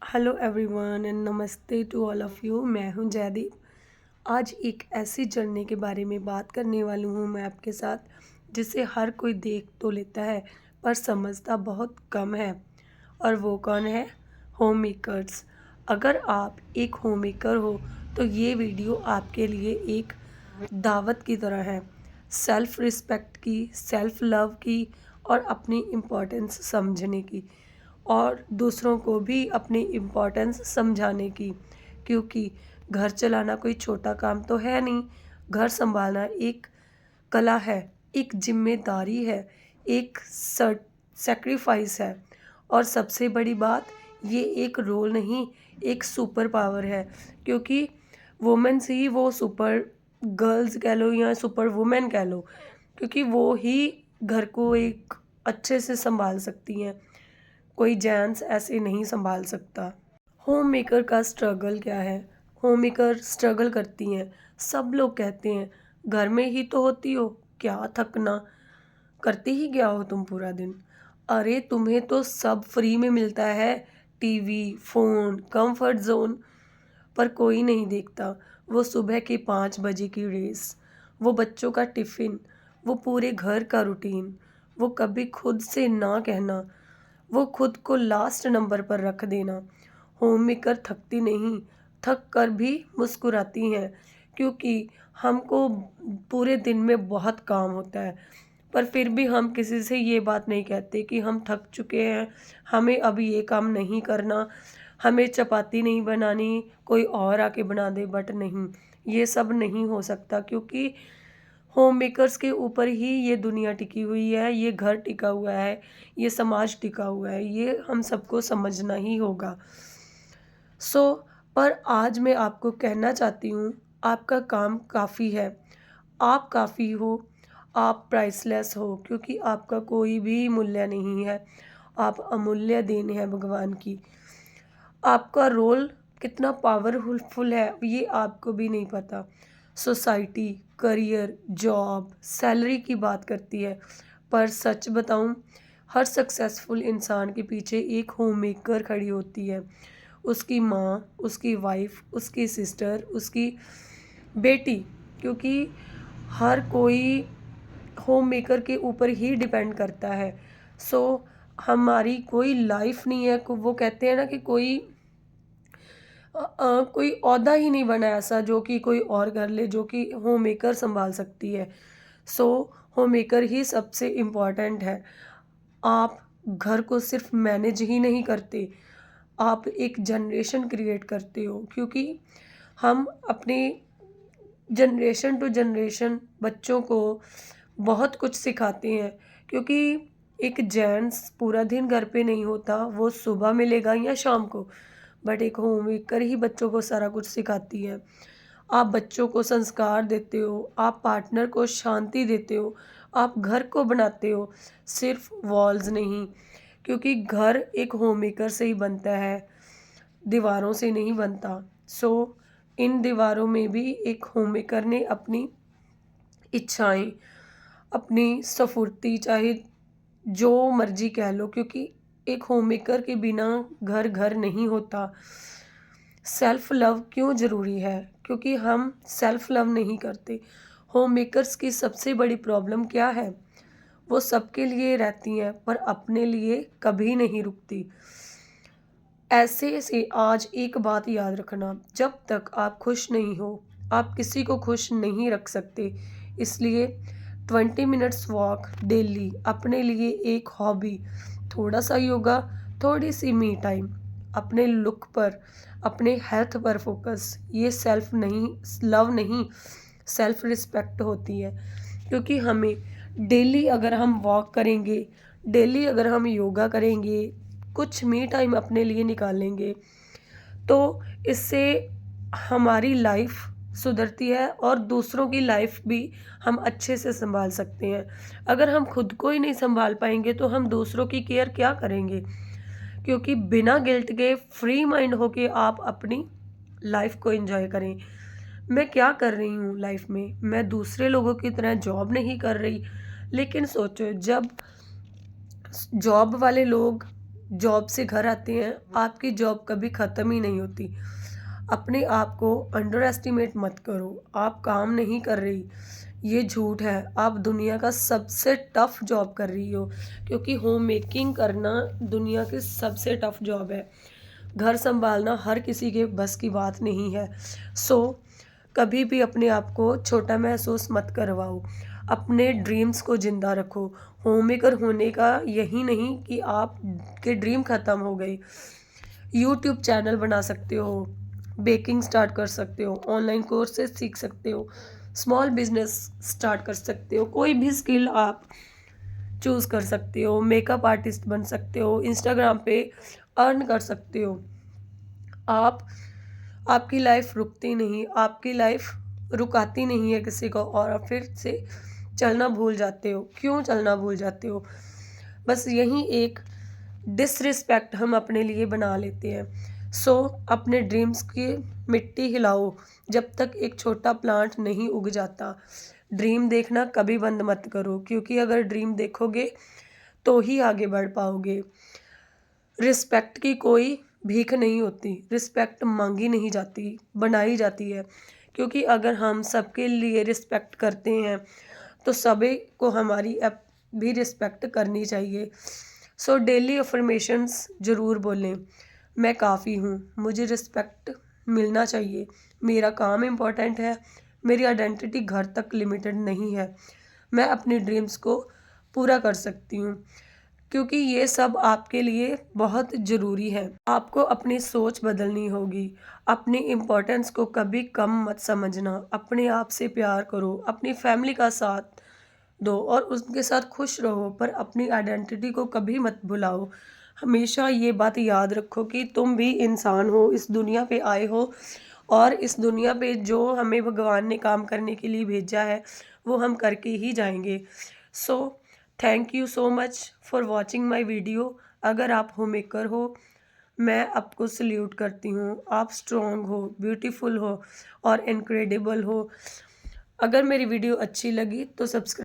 Hello everyone and नमस्ते to all of you. मैं हूं जयदीप। आज एक ऐसी जर्नी के बारे में बात करने वाली हूं मैं आपके साथ जिसे हर कोई देख तो लेता है पर समझता बहुत कम है। और वो कौन है? Home makers. अगर आप एक होम मेकर हो तो ये वीडियो आपके लिए एक दावत की तरह है। सेल्फ़ रिस्पेक्ट की, सेल्फ़ लव की और अपनी इम्पोर्टेंस समझने की, और दूसरों को भी अपनी इम्पोर्टेंस समझाने की। क्योंकि घर चलाना कोई छोटा काम तो है नहीं। घर सँभालना एक कला है, एक ज़िम्मेदारी है, एक सैक्रिफ़ाइस है। और सबसे बड़ी बात, ये एक रोल नहीं, एक सुपर पावर है। क्योंकि वुमेन्स ही वो सुपर गर्ल्स कह लो या सुपर वुमेन कह लो, क्योंकि वो ही घर को एक अच्छे से सँभाल सकती हैं। कोई जेंट्स ऐसे नहीं सँभाल सकता। होम मेकर का स्ट्रगल क्या है? होम मेकर स्ट्रगल करती हैं। सब लोग कहते हैं घर में ही तो होती हो, क्या थकना, करती ही क्या हो तुम पूरा दिन? अरे तुम्हें तो सब फ्री में मिलता है, टीवी, फ़ोन, कंफर्ट ज़ोन। पर कोई नहीं देखता वो सुबह के 5 बजे की रेस, वो बच्चों का टिफ़िन, वो पूरे घर का रूटीन, वो कभी खुद से ना कहना, वो खुद को लास्ट नंबर पर रख देना। होम मेकर थकती नहीं, थक कर भी मुस्कुराती हैं। क्योंकि हमको पूरे दिन में बहुत काम होता है, पर फिर भी हम किसी से ये बात नहीं कहते कि हम थक चुके हैं, हमें अब ये काम नहीं करना, हमें चपाती नहीं बनानी, कोई और आके बना दे। बट नहीं, ये सब नहीं हो सकता। क्योंकि होम मेकर्स के ऊपर ही ये दुनिया टिकी हुई है, ये घर टिका हुआ है, ये समाज टिका हुआ है, ये हम सबको समझना ही होगा। सो पर आज मैं आपको कहना चाहती हूँ, आपका काम काफ़ी है, आप काफ़ी हो, आप प्राइसलेस हो। क्योंकि आपका कोई भी मूल्य नहीं है, आप अमूल्य देन है भगवान की। आपका रोल कितना पावरफुल है ये आपको भी नहीं पता। सोसाइटी, करियर, जॉब, सैलरी की बात करती है, पर सच बताऊं, हर सक्सेसफुल इंसान के पीछे एक होम मेकर खड़ी होती है। उसकी माँ, उसकी वाइफ, उसकी सिस्टर, उसकी बेटी। क्योंकि हर कोई होम मेकर के ऊपर ही डिपेंड करता है। सो हमारी कोई लाइफ नहीं है। वो कहते हैं ना कि कोई ओहदा ही नहीं बना ऐसा जो कि कोई और कर ले, जो कि होम मेकर संभाल सकती है। सो होम मेकर ही सबसे इम्पोर्टेंट है। आप घर को सिर्फ मैनेज ही नहीं करते, आप एक जनरेशन क्रिएट करते हो। क्योंकि हम अपने जनरेशन टू जनरेशन बच्चों को बहुत कुछ सिखाते हैं। क्योंकि एक जेंट्स पूरा दिन घर पे नहीं होता, वो सुबह मिलेगा या शाम को। बट एक होम मेकर ही बच्चों को सारा कुछ सिखाती है। आप बच्चों को संस्कार देते हो, आप पार्टनर को शांति देते हो, आप घर को बनाते हो, सिर्फ वॉल्स नहीं। क्योंकि घर एक होम मेकर से ही बनता है, दीवारों से नहीं बनता। सो इन दीवारों में भी एक होम मेकर ने अपनी इच्छाएं, अपनी स्फूर्ति, चाहे जो मर्जी कह लो। क्योंकि एक होम मेकर के बिना घर घर नहीं होता। सेल्फ लव क्यों ज़रूरी है? क्योंकि हम सेल्फ लव नहीं करते। होम मेकर्स की सबसे बड़ी प्रॉब्लम क्या है? वो सबके लिए रहती हैं पर अपने लिए कभी नहीं रुकती। ऐसे से आज एक बात याद रखना, जब तक आप खुश नहीं हो, आप किसी को खुश नहीं रख सकते। इसलिए 20 मिनट्स वॉक डेली, अपने लिए एक हॉबी, थोड़ा सा योगा, थोड़ी सी मी टाइम, अपने लुक पर, अपने हेल्थ पर फोकस। ये सेल्फ नहीं, लव नहीं, सेल्फ रिस्पेक्ट होती है। क्योंकि हमें डेली अगर हम वॉक करेंगे, डेली अगर हम योगा करेंगे, कुछ मी टाइम अपने लिए निकालेंगे, तो इससे हमारी लाइफ सुधरती है और दूसरों की लाइफ भी हम अच्छे से संभाल सकते हैं। अगर हम खुद को ही नहीं संभाल पाएंगे तो हम दूसरों की केयर क्या करेंगे? क्योंकि बिना गिल्ट के फ्री माइंड होके आप अपनी लाइफ को एंजॉय करें। मैं क्या कर रही हूँ लाइफ में? मैं दूसरे लोगों की तरह जॉब नहीं कर रही। लेकिन सोचो, जब जॉब वाले लोग जॉब से घर आते हैं, आपकी जॉब कभी ख़त्म ही नहीं होती। अपने आप को अंडर एस्टिमेट मत करो, आप काम नहीं कर रही, ये झूठ है। आप दुनिया का सबसे टफ़ जॉब कर रही हो, क्योंकि होम मेकिंग करना दुनिया की सबसे टफ़ जॉब है। घर सँभालना हर किसी के बस की बात नहीं है। सो कभी भी अपने आप को छोटा महसूस मत करवाओ। अपने ड्रीम्स को ज़िंदा रखो। होममेकर होने का यही नहीं कि आपके ड्रीम ख़त्म हो गए। यूट्यूब चैनल बना सकते हो, बेकिंग स्टार्ट कर सकते हो, ऑनलाइन कोर्सेज़ सीख सकते हो, स्मॉल बिज़नेस स्टार्ट कर सकते हो, कोई भी स्किल आप चूज़ कर सकते हो, मेकअप आर्टिस्ट बन सकते हो, इंस्टाग्राम पे अर्न कर सकते हो। आप आपकी लाइफ रुकती नहीं, आपकी लाइफ रुकाती नहीं है किसी को और आप फिर से चलना भूल जाते हो। क्यों चलना भूल जाते हो? बस यही एक डिसरिस्पेक्ट हम अपने लिए बना लेते हैं। सो अपने ड्रीम्स की मिट्टी हिलाओ जब तक एक छोटा प्लांट नहीं उग जाता। ड्रीम देखना कभी बंद मत करो, क्योंकि अगर ड्रीम देखोगे तो ही आगे बढ़ पाओगे। रिस्पेक्ट की कोई भीख नहीं होती, रिस्पेक्ट मांगी नहीं जाती, बनाई जाती है। क्योंकि अगर हम सबके लिए रिस्पेक्ट करते हैं तो सभी को हमारी भी रिस्पेक्ट करनी चाहिए। सो डेली अफर्मेशंस ज़रूर बोलें। मैं काफ़ी हूँ, मुझे रिस्पेक्ट मिलना चाहिए, मेरा काम इम्पोर्टेंट है, मेरी आइडेंटिटी घर तक लिमिटेड नहीं है, मैं अपनी ड्रीम्स को पूरा कर सकती हूँ। क्योंकि ये सब आपके लिए बहुत ज़रूरी है। आपको अपनी सोच बदलनी होगी। अपनी इम्पोर्टेंस को कभी कम मत समझना। अपने आप से प्यार करो, अपनी फैमिली का साथ दो और उनके साथ खुश रहो, पर अपनी आइडेंटिटी को कभी मत भुलाओ। हमेशा ये बात याद रखो कि तुम भी इंसान हो, इस दुनिया पे आए हो और इस दुनिया पे जो हमें भगवान ने काम करने के लिए भेजा है, वो हम करके ही जाएँगे। So thank you so much for watching my video. अगर आप होममेकर हो, मैं आपको सैल्यूट करती हूँ। आप स्ट्रॉन्ग हो, ब्यूटीफुल हो और इनक्रेडिबल हो। अगर मेरी वीडियो अच्छी लगी तो सब्सक्राइब